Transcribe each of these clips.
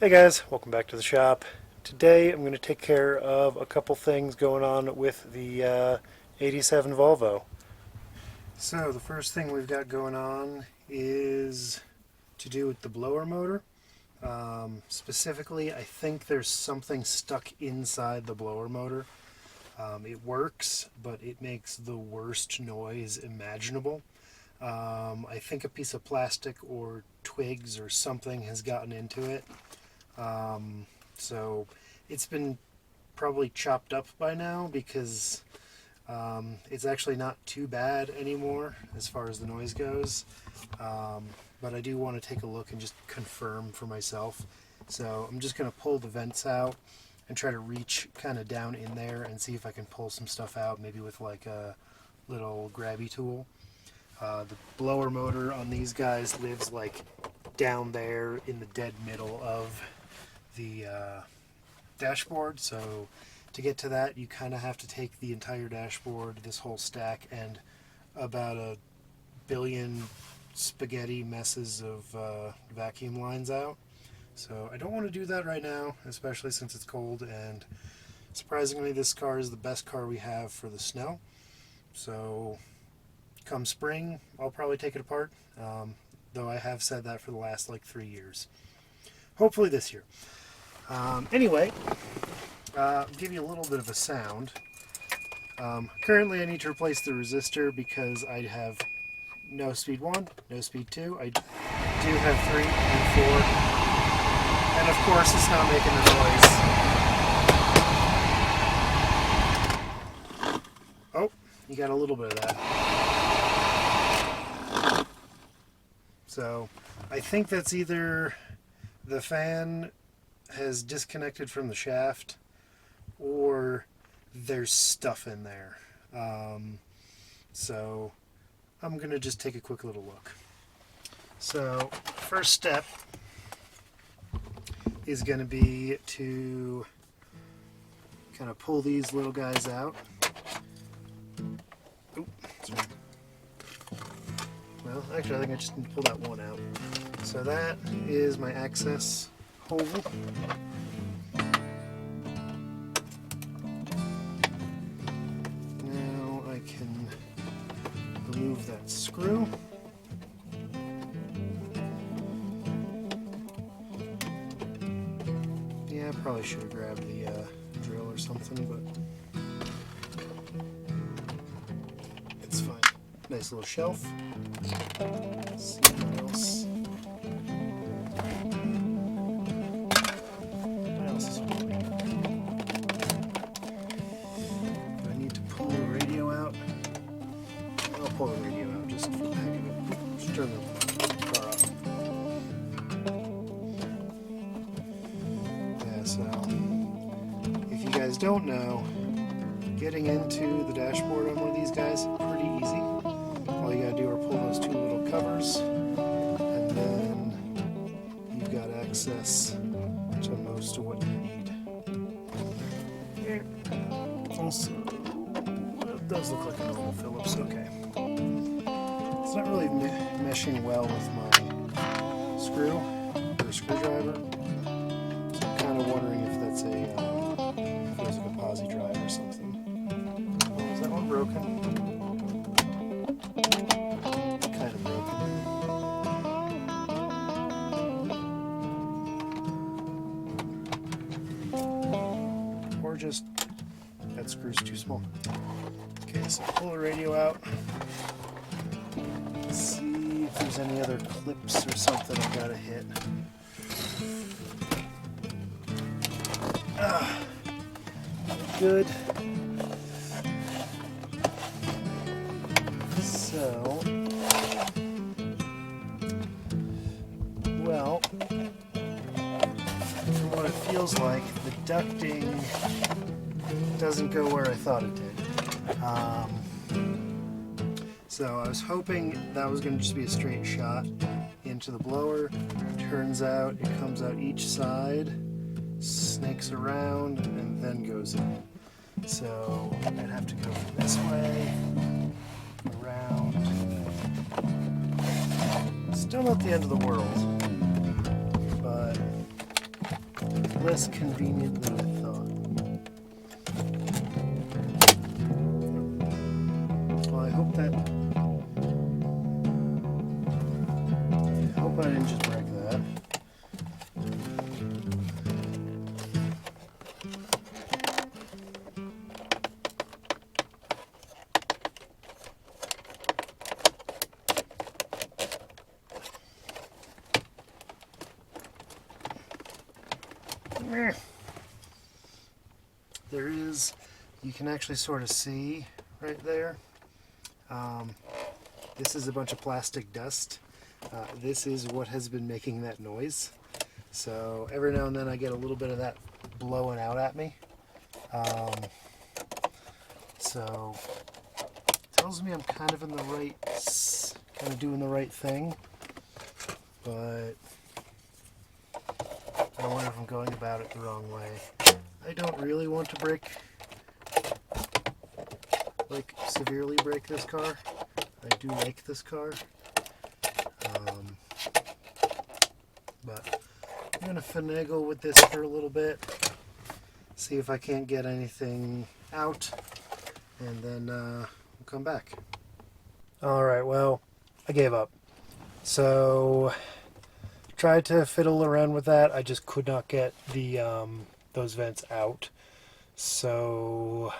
Hey guys, welcome back to the shop. Today I'm going to take care of a couple things going on with the 87 Volvo. So the first thing we've got going on is to do with the blower motor. Specifically, I think there's something stuck inside the blower motor. It works, but it makes the worst noise imaginable. I think a piece of plastic or twigs or something has gotten into it. So it's been probably chopped up by now because it's actually not too bad anymore as far as the noise goes. But I do want to take a look and just confirm for myself. So I'm just going to pull the vents out and try to reach kind of down in there and see if I can pull some stuff out, maybe with like a little grabby tool. The blower motor on these guys lives like down there in the dead middle of the dashboard, so to get to that you kind of have to take the entire dashboard, this whole stack, and about a billion spaghetti messes of vacuum lines out. So I don't want to do that right now, especially since it's cold, and surprisingly this car is the best car we have for the snow. So come spring I'll probably take it apart, though I have said that for the last like 3 years. Hopefully this year. Anyway, I'll give you a little bit of a sound. Currently I need to replace the resistor because I have no speed 1, no speed 2. I do have 3 and 4. And of course it's not making the noise. Oh, you got a little bit of that. So I think that's either the fan has disconnected from the shaft or there's stuff in there. So I'm gonna just take a quick little look. So first step is going to be to kind of pull these little guys out. Oop, sorry. Well, actually I think I just need to pull that one out. So that is my access hole. Now I can remove that screw. I probably should have grabbed the drill or something, but it's fine. Nice little shelf. Let's see what else. What else is over here? Do I need to pull the radio out? I'll pull the radio out just for the heck of it. Just turn the car off. So, if you guys don't know, getting into the dashboard on one of these guys is pretty easy. All you gotta do are pull those two little covers, and then you've got access to most of what you need. Here. Also, it does look like a normal Phillips, okay. It's not really meshing well with my screw or screwdriver. I'm wondering if that's if there's like a posi drive or something. Is that one broken? Kind of broken. Or just that screw's too small. Okay, so pull the radio out. Let's see if there's any other clips or something I gotta hit. Good. So, well, from what it feels like, the ducting doesn't go where I thought it did. So I was hoping that was going to just be a straight shot into the blower. Turns out it comes out each side, snakes around, and then goes in. So I'd have to go this way, around. Still not the end of the world, but less convenient than I thought. Well, I hope I didn't just break that. There is, you can actually sort of see right there. This is a bunch of plastic dust. This is what has been making that noise. So every now and then I get a little bit of that blowing out at me. So it tells me I'm kind of in the right, kind of doing the right thing, but I wonder if I'm going about it the wrong way. I don't really want to severely break this car. I do like this car. But I'm going to finagle with this for a little bit, see if I can't get anything out, and then we'll come back. Alright, well, I gave up. So, tried to fiddle around with that. I just could not get the those vents out. So,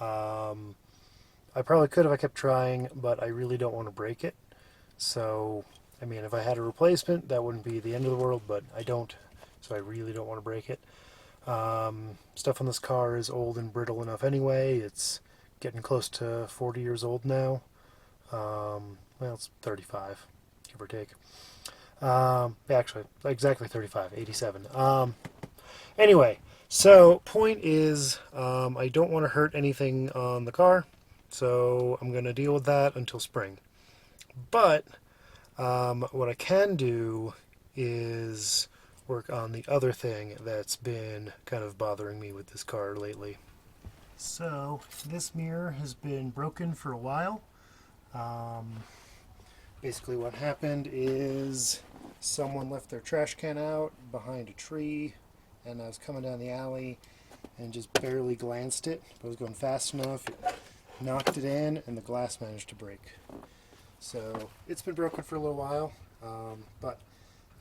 I probably could if I kept trying, but I really don't want to break it. So, I mean, if I had a replacement, that wouldn't be the end of the world, but I don't, so I really don't want to break it. Stuff on this car is old and brittle enough anyway. It's getting close to 40 years old now. Well, it's 35, give or take. Actually, exactly 35, 87. Anyway, so point is, I don't want to hurt anything on the car, so I'm going to deal with that until spring. But what I can do is work on the other thing that's been kind of bothering me with this car lately. So this mirror has been broken for a while. Basically what happened is someone left their trash can out behind a tree, and I was coming down the alley and just barely glanced it. I was going fast enough, it knocked it in, and the glass managed to break. So it's been broken for a little while, but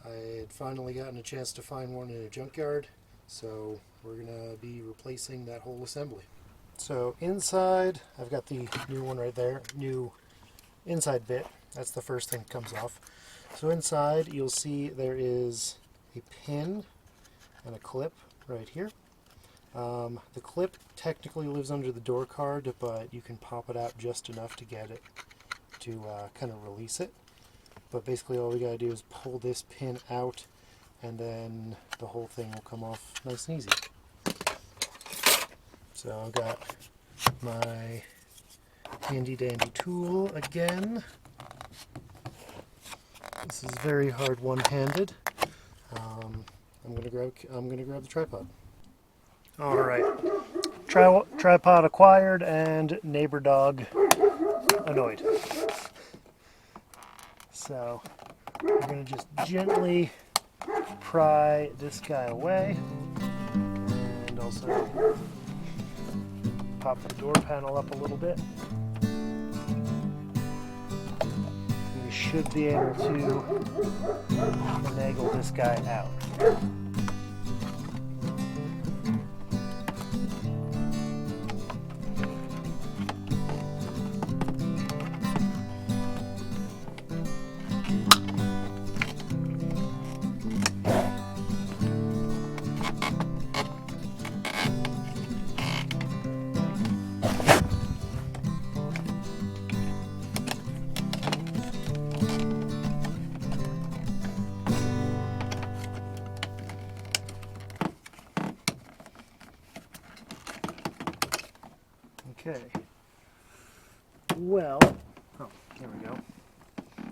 I had finally gotten a chance to find one in a junkyard, so we're going to be replacing that whole assembly. So inside, I've got the new one right there, new inside bit. That's the first thing that comes off. So inside you'll see there is a pin and a clip right here. The clip technically lives under the door card, but you can pop it out just enough to get it to kind of release it. But basically all we gotta do is pull this pin out, and then the whole thing will come off nice and easy. So I've got my handy dandy tool again. This is very hard one-handed. I'm gonna grab the tripod. All right, tripod acquired and neighbor dog annoyed. So we're gonna just gently pry this guy away, and also pop the door panel up a little bit. We should be able to finagle this guy out. Okay. Well, oh, there we go.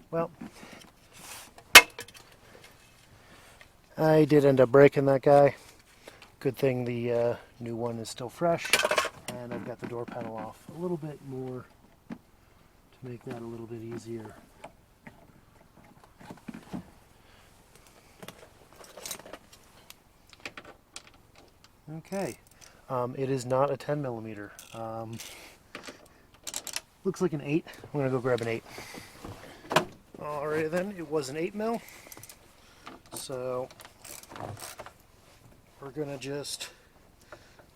Well, I did end up breaking that guy. Good thing the new one is still fresh, and I've got the door panel off a little bit more to make that a little bit easier. Okay, it is not a 10 millimeter. Looks like an 8. I'm gonna go grab an 8. Alright then, it was an 8 mil. So we're gonna just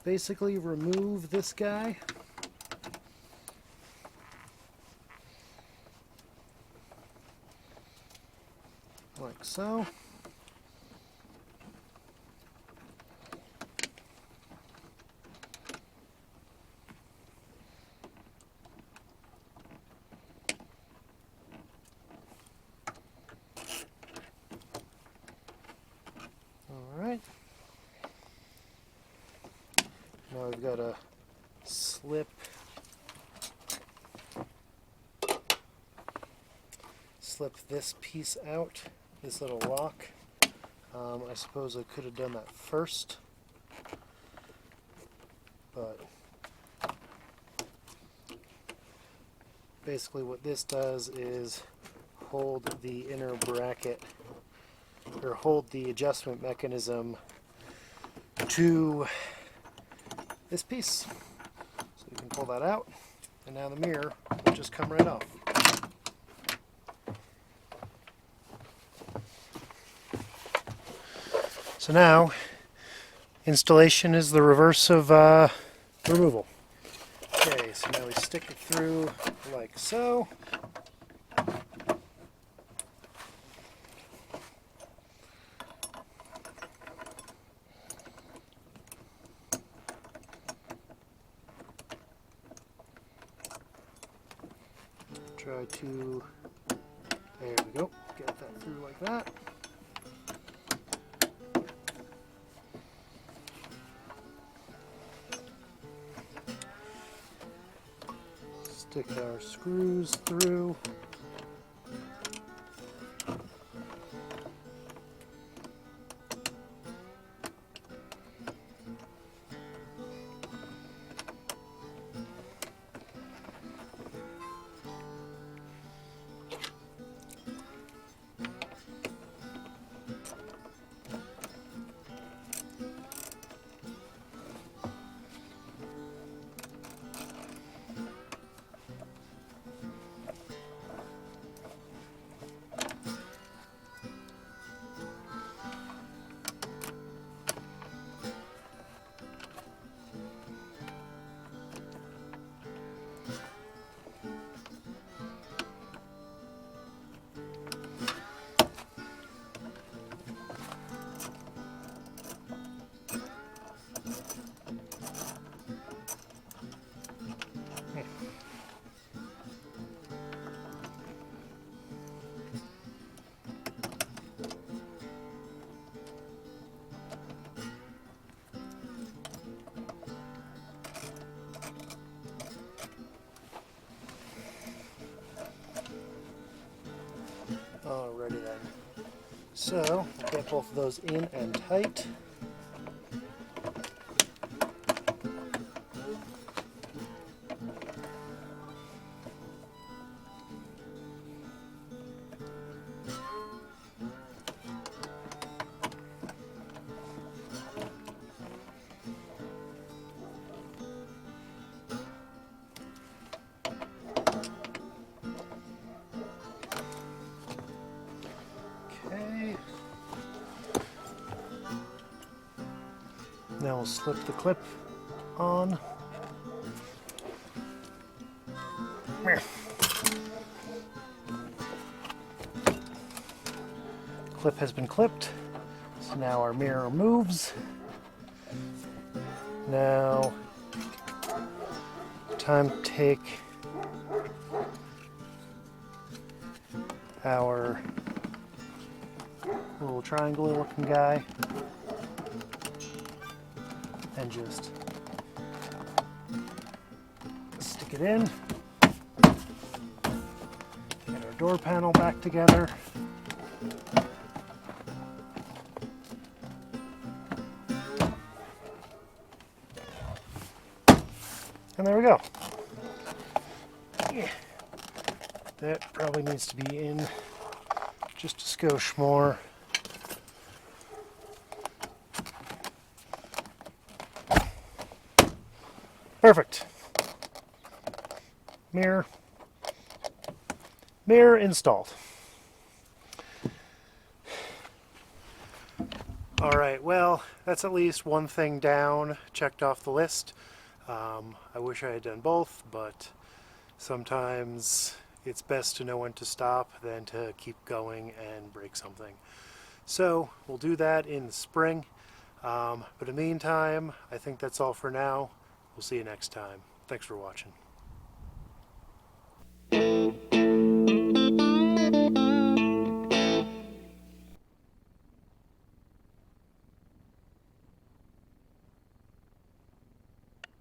basically remove this guy. Like so. Alright. Now we've got to slip this piece out, this little lock. I suppose I could have done that first, but basically what this does is hold the inner bracket, or hold the adjustment mechanism to this piece. So you can pull that out, and now the mirror will just come right off. So now, installation is the reverse of removal. Okay, so now we stick it through like so. Try to, there we go, get that through like that. Stick our screws through. Alrighty then. So, we'll get both of those in and tight. Now we'll slip the clip on. Clip has been clipped, so now our mirror moves. Now, time to take our little triangle looking guy and just stick it in, get our door panel back together, and there we go. Yeah. That probably needs to be in just a skosh more. Perfect. Mirror installed. Alright, well, that's at least one thing down, checked off the list. I wish I had done both, but sometimes it's best to know when to stop than to keep going and break something. So we'll do that in the spring. But in the meantime, I think that's all for now. We'll see you next time. Thanks for watching.